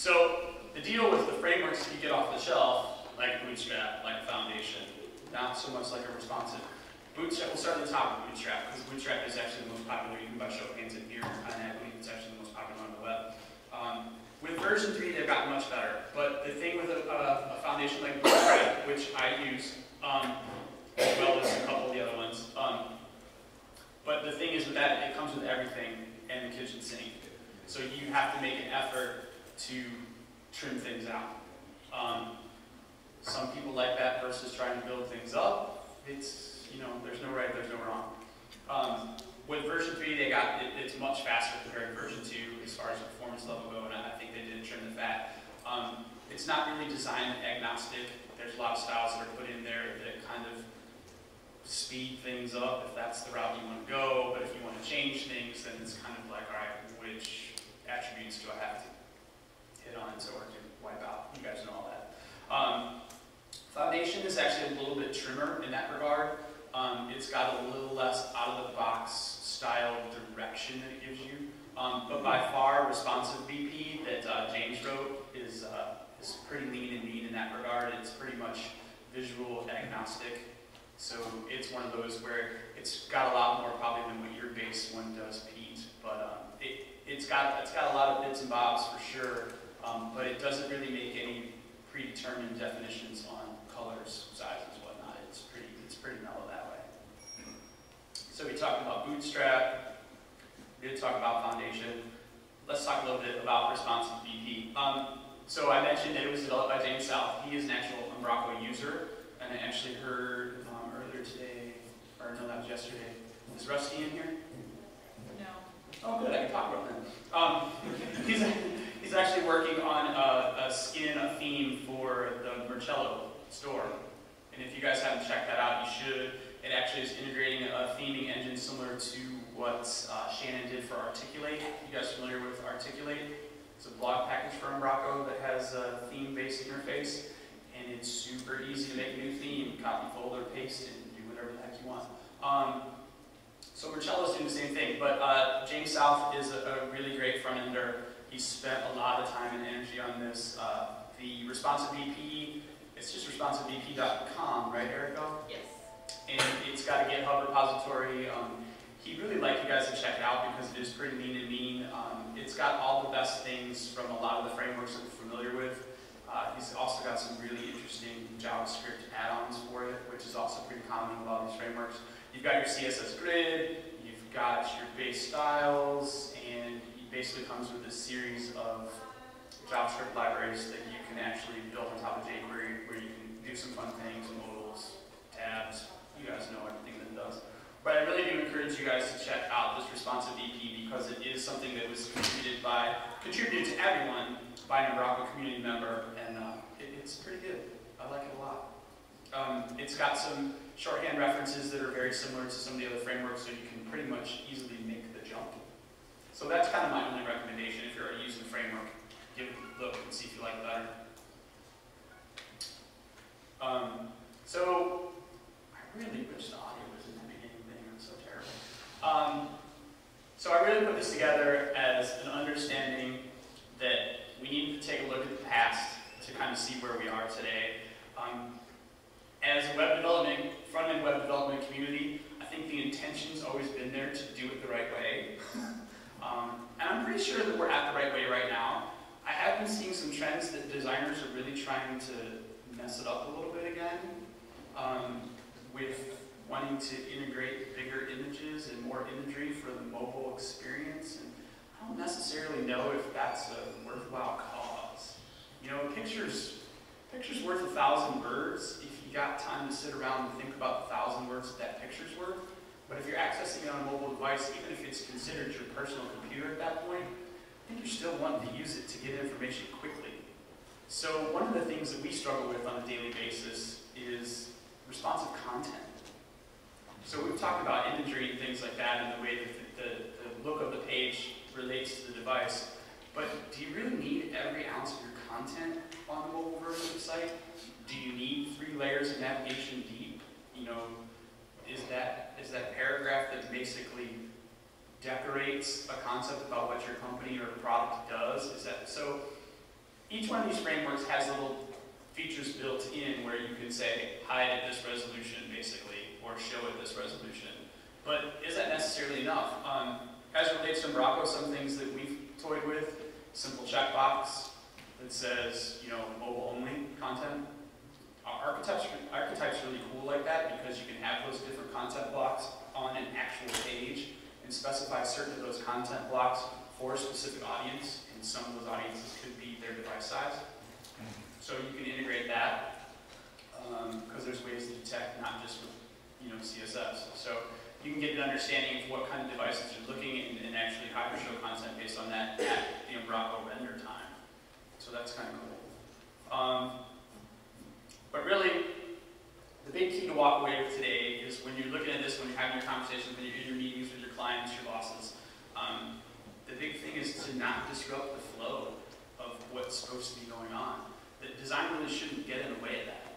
So the deal with the frameworks you get off the shelf, like Bootstrap, like Foundation, not so much like a responsive. Bootstrap, we'll start at the top with Bootstrap, because Bootstrap is actually the most popular. You can buy show hands in here, and I believe it's actually the most popular on the web. With version 3, they've gotten much better. But the thing with a foundation like Bootstrap, which I use, as well as a couple of the other ones, but the thing is with that, it comes with everything and the kitchen sink. So you have to make an effort to trim things out. Some people like that versus trying to build things up. It's, you know, there's no right, there's no wrong. With version 3, it's much faster compared to version 2 as far as performance level go, and I think they did trim the fat. It's not really design agnostic. There's a lot of styles that are put in there that kind of speed things up if that's the route you want to go, but if you want to change things, then it's kind of like, all right, which attributes do I have to hit on so I can wipe out? You guys know all that. Foundation is actually a little bit trimmer in that regard. It's got a little less out-of-the-box style direction that it gives you. But by far, responsive BP that James wrote is pretty lean and mean in that regard. It's pretty much visual agnostic. So it's one of those where it's got a lot more probably than what your base one does, Pete. But it's got a lot of bits and bobs for sure. But it doesn't really make any predetermined definitions on colors, sizes, whatnot. It's pretty mellow that way. So we talked about Bootstrap. We did talk about Foundation. Let's talk a little bit about responsive BP. So I mentioned that it was developed by James South. He is an actual Umbraco user, and I actually heard earlier today, or no, that was yesterday. Is Rusty in here? No. Oh, good. I can talk about him. He's actually working on a theme for the Marcello store. And if you guys haven't checked that out, you should. It actually is integrating a theming engine similar to what Shannon did for Articulate. You guys familiar with Articulate? It's a blog package for Umbraco that has a theme-based interface. And it's super easy to make a new theme. Copy, folder, paste, and do whatever the heck you want. So Marcello's doing the same thing. But James South is a really great front-ender. He spent a lot of time and energy on this. The responsive BP, it's just responsivebp.com, right, Erica? Yes. And it's got a GitHub repository. He'd really like you guys to check it out because it is pretty lean and mean. It's got all the best things from a lot of the frameworks that we're familiar with. He's also got some really interesting JavaScript add-ons for it, which is also pretty common with all these frameworks. You've got your CSS grid, you've got your base styles, and it basically comes with a series of JavaScript libraries that you can actually build on top of jQuery, where you can do some fun things, modals, tabs. You guys know everything that it does. But I really do encourage you guys to check out this responsive BP because it is something that was contributed to everyone by an Umbraco community member, and it's pretty good. I like it a lot. It's got some shorthand references that are very similar to some of the other frameworks, so you can pretty much easily make the jump. So that's kind of my only recommendation if you're using the framework. Give it a look and see if you like it better. So I really wish the audio was in the beginning thing. I'm so terrible. So I really put this together as an understanding that we need to take a look at the past to kind of see where we are today. As a web development, front-end web development community, I think the intention's always been there to do it the right way. And I'm pretty sure that we're at the right way right now. I have been seeing some trends that designers are really trying to mess it up a little bit again, with wanting to integrate bigger images and more imagery for the mobile experience. And I don't necessarily know if that's a worthwhile cause. You know, picture's worth 1,000 words if you got time to sit around and think about the 1,000 words that picture's worth. But if you're accessing it on a mobile device, even if it's considered your personal computer at that point, I think you're still wanting to use it to get information quickly. So one of the things that we struggle with on a daily basis is responsive content. So we've talked about imagery and things like that and the way that the look of the page relates to the device. But do you really need every ounce of your content on the mobile version of the site? Do you need 3 layers of navigation deep? You know, is that paragraph that basically decorates a concept about what your company or product does? Is that so? each one of these frameworks has little features built in where you can say, hide at this resolution, basically, or show at this resolution. But is that necessarily enough? As it relates to Morocco, some things that we've toyed with, simple checkbox that says, you know, mobile only content. Archetype's really cool like that because you can have those different content blocks on an actual page and specify certain of those content blocks for a specific audience, and some of those audiences could be their device size. So you can integrate that because there's ways to detect not just with, you know, CSS. So you can get an understanding of what kind of devices you're looking at and actually hypershow content based on that at the Morocco render time. So that's kind of cool. But really, the big key to walk away with today is when you're looking at this, when you're having your conversations, when you're in your meetings with your clients, your bosses, the big thing is to not disrupt the flow of what's supposed to be going on. The design really shouldn't get in the way of that.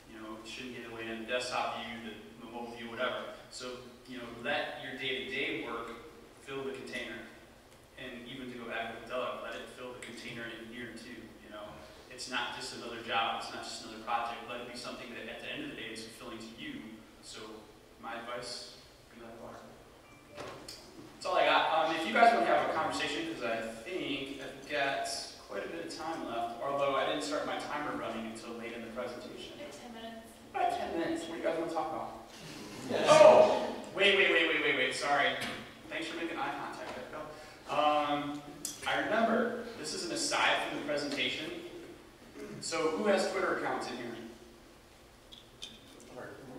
You know, it shouldn't get in the way of the desktop view, the mobile view, whatever. So, you know, let your day-to-day work fill the container. And even to go back with Doug, let it fill the container in here too, you know. It's not just another job, it's not just another project. Let it be something that at the end of the day is fulfilling to you. So my advice, be like water. That's all I got. If you guys want to have a conversation, because I think I've got quite a bit of time left, although I didn't start my timer running until late in the presentation. 10 minutes. About 10 minutes. What do you guys want to talk about? Yes. Oh! Wait. Sorry. Thanks for making eye contact. There we go. I remember, this is an aside from the presentation. So who has Twitter accounts in here?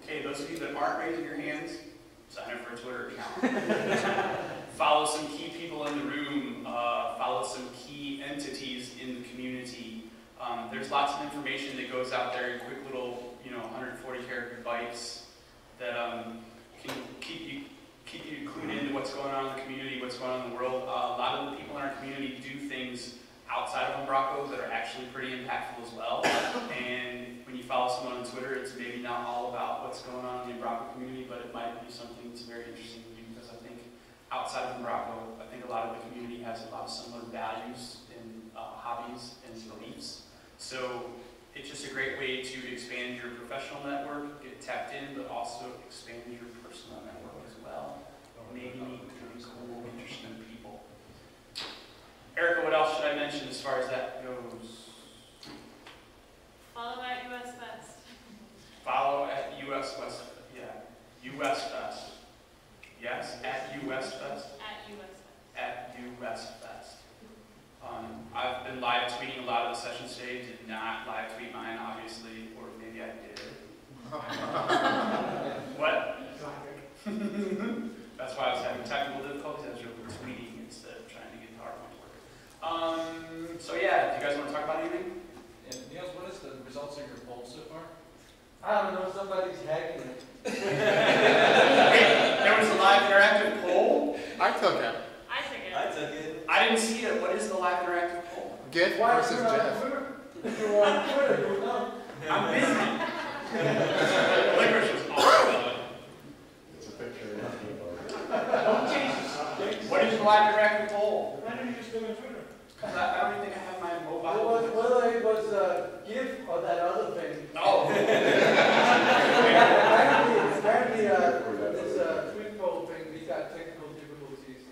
Okay, those of you that aren't raising your hands, sign up for a Twitter account. Follow some key people in the room. Follow some key entities in the community. There's lots of information that goes out there in quick little, you know, 140 character bites that can keep you clued into what's going on in the community, what's going on in the world. A lot of the people in our community do things outside of Umbraco that are actually pretty impactful as well. And when you follow someone on Twitter, it's maybe not all about what's going on in the Umbraco community, but it might be something that's very interesting to you, because I think outside of Umbraco, I think a lot of the community has a lot of similar values and hobbies and beliefs. So it's just a great way to expand your professional network, get tapped in, but also expand your personal network as well. Maybe meet really cool, interesting people. Erica, what else should I mention as far as that goes? Follow at Uwestfest. Follow at Uwestfest. Yeah. Uwestfest. Yes, at Uwestfest. At Uwestfest. At Uwestfest. I've been live tweeting a lot of the sessions today. Did not live tweet mine, obviously, or maybe I did. What? That's why I was having technical difficulties. I was tweeting instead of trying to get PowerPoint to work. So yeah, do you guys want to talk about anything? Yeah, Niels, what is the results of your poll so far? I don't know, somebody's hacking it. Wait, there was a live interactive poll? I took it. I took it. I took it. I didn't see it. What is the live interactive poll? Git versus Jeff. If you were on Twitter, you would know. I'm busy. Licorice was awesome about it. It's a picture. Oh, Jesus. What is the live interactive poll? Why didn't you just go on Twitter? Because I don't even think I have my mobile. It was a GIF or that other thing. Oh. apparently this tweet poll thing, we got technical difficulties.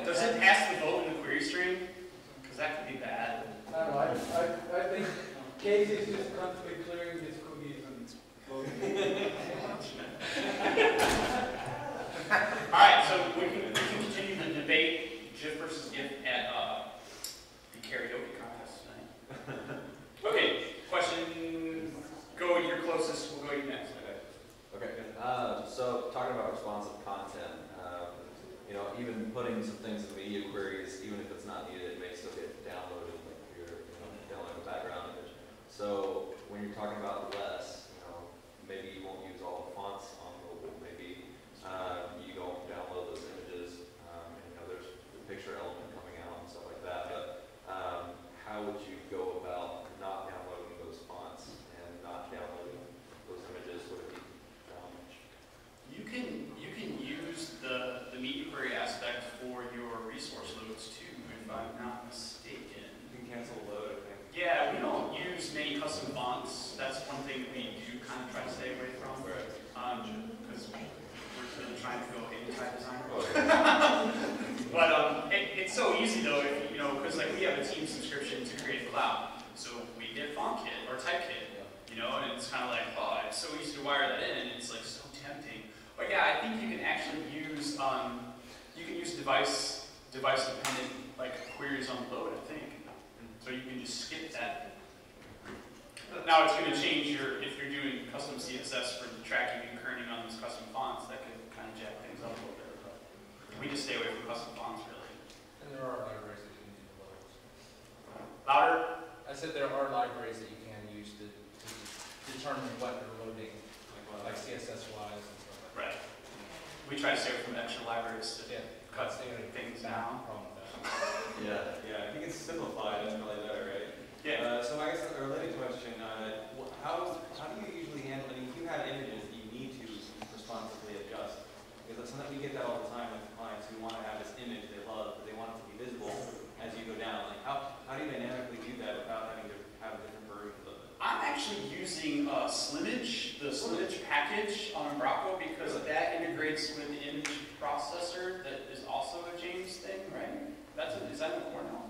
Does it ask to vote in the query string? Because that could be bad. I don't know, I think Casey's just constantly clearing his cookies and voting. All right, so we can continue the debate, GIF versus GIF, at anti-designer. But it's so easy though, if, you know, because like we have a team subscription to Create Cloud, so we get font kit or type kit, you know, and it's kind of like, oh, it's so easy to wire that in, and it's like so tempting. But yeah, I think you can actually use device dependent like queries on load. I think so you can just skip that. Now it's going to change if you're doing custom CSS for the tracking and kerning on those custom fonts, that could kind of jack things up a little bit. But we just stay away from custom fonts, really. And there are libraries that you can use loads. Louder? I said there are libraries that you can use to determine what you're loading, like CSS-wise and stuff like that. Right. We try to stay away from extra libraries to cut things down. Yeah, I think it's simplified, that's probably better, right? Yeah. So I guess a related question, how do you usually handle, I mean, if you have images that you need to responsibly adjust, because sometimes we get that all the time with clients who want to have this image they love, but they want it to be visible as you go down. Like, how do you dynamically do that without having to have different versions of it? I'm actually using Slimage, the Slimage package on Umbraco, because that integrates with the image processor that is also a James thing, right? Is that in the core now?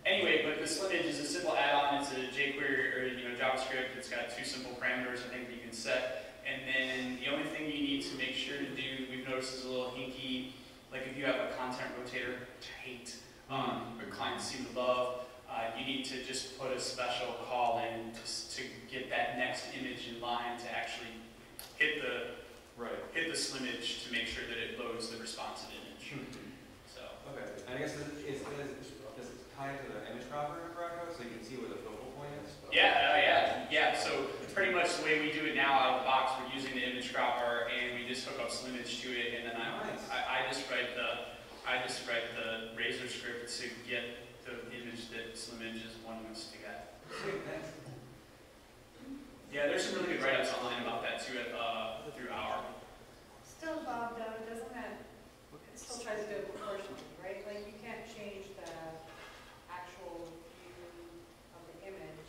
Anyway, but the Slimage is a simple add-on. It's a jQuery or JavaScript. It's got 2 simple parameters I think that you can set. And then the only thing you need to make sure to do, we've noticed is a little hinky, like if you have a content rotator, which I hate, but clients seem to love, you need to just put a special call in to get that next image in line to actually hit the Slimage to make sure that it loads the responsive image. So. Okay, and I guess does it tie into the image cropper in Umbraco so you can see where the focal point is? Yeah. So pretty much the way we do it now out of the box, we're using the image cropper and we just hook up Slimage to it, and then I just write the Razor script to get the image that Slimage is wanting us to get. Sweet, thanks. Yeah, there's some really good write-ups online about that too through our. Still, Bob, though, it still tries to do it proportionally, right? Like, you can't change the actual view of the image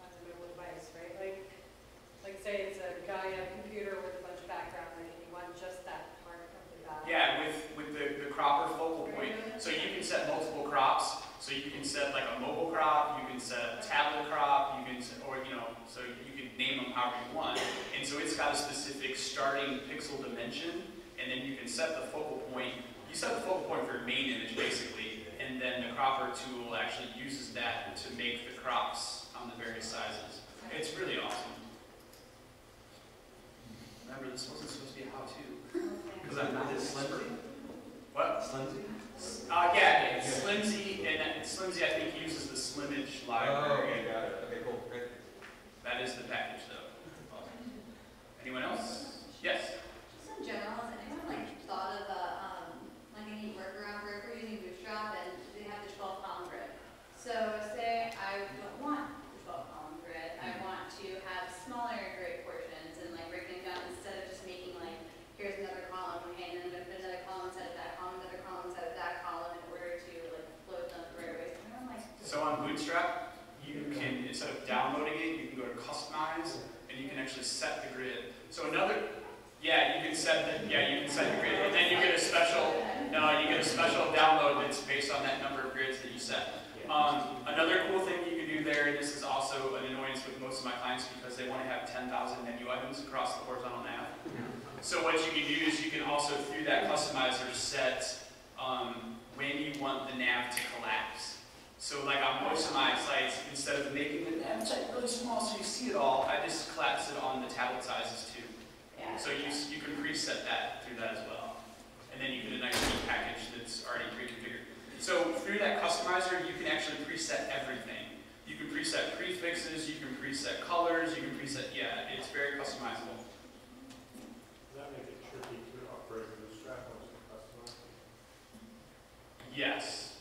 on the mobile device, right? Like say it's a Gaia computer with a bunch of background, and you want just that part of the dial. Yeah, with the cropper focal point. So you can set multiple crops. So you can set like a mobile crop, you can set a tablet crop, you can set, so you can name them however you want. And so it's got a specific starting pixel dimension, and then you can set the focal point. You set the focal point for your main image basically, and then the cropper tool actually uses that to make the crops on the various sizes. It's really awesome. Remember, this wasn't supposed to be a how-to. Because I'm not Is it Slimsy? What? Slimsy? Yeah, it's Slimsy, and Slimsy I think uses the Slimage library. Oh, got it. Okay, cool, great. That is the package though. Awesome. Anyone else? Yes. Just in general, has anyone thought of a neat workaround for if we're using Bootstrap and they have the 12-column grid? So say I don't want the 12-column grid, I want to have smaller grid portions and breaking it down instead of just making here's another column, okay, and then I'm going to put another column inside of that column, another column inside of that column in order to load them the right way. So on Bootstrap, you can, instead of downloading it, you can go to Customize, and you can actually set the grid. So you can set the grid, and then you get a special download that's based on that number of grids that you set. Another cool thing you can do there, and this is also an annoyance with most of my clients because they want to have 10,000 menu items across the horizontal nav. So what you can do is you can also, through that customizer, set when you want the nav to collapse. So on most of my sites, instead of making the nav type really small so you see it all, I just collapse it on the tablet sizes too. Yeah. So you can preset that through that as well. And then you get a nice neat package that's already pre-configured. So through that customizer, you can actually preset everything. You can preset prefixes, you can preset colors, you can preset, it's very customizable. Does that make it tricky to operate Bootstrap once you customize? Yes.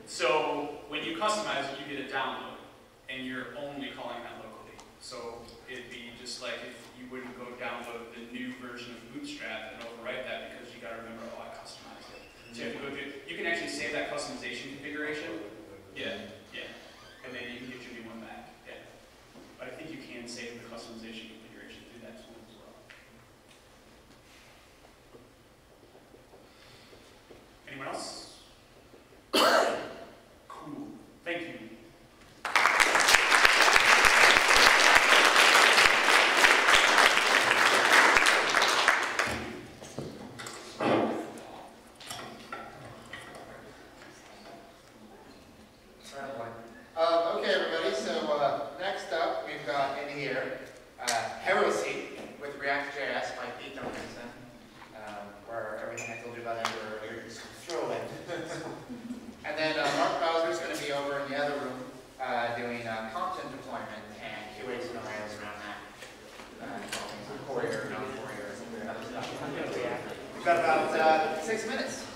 So when you customize it, you get a download, and you're only calling that locally. So it'd be just like if you wouldn't go download the new version of Bootstrap and overwrite that because you got to remember, I customized it. So you have to go through. You can actually save that customization configuration. Yeah. And then you can get your new one back. Yeah. But I think you can save the customization configuration through that tool as well. And then Mark Bowser's going to be over in the other room doing content deployment and QA scenarios around that. Courier, non-courier, and other stuff. We've got about 6 minutes.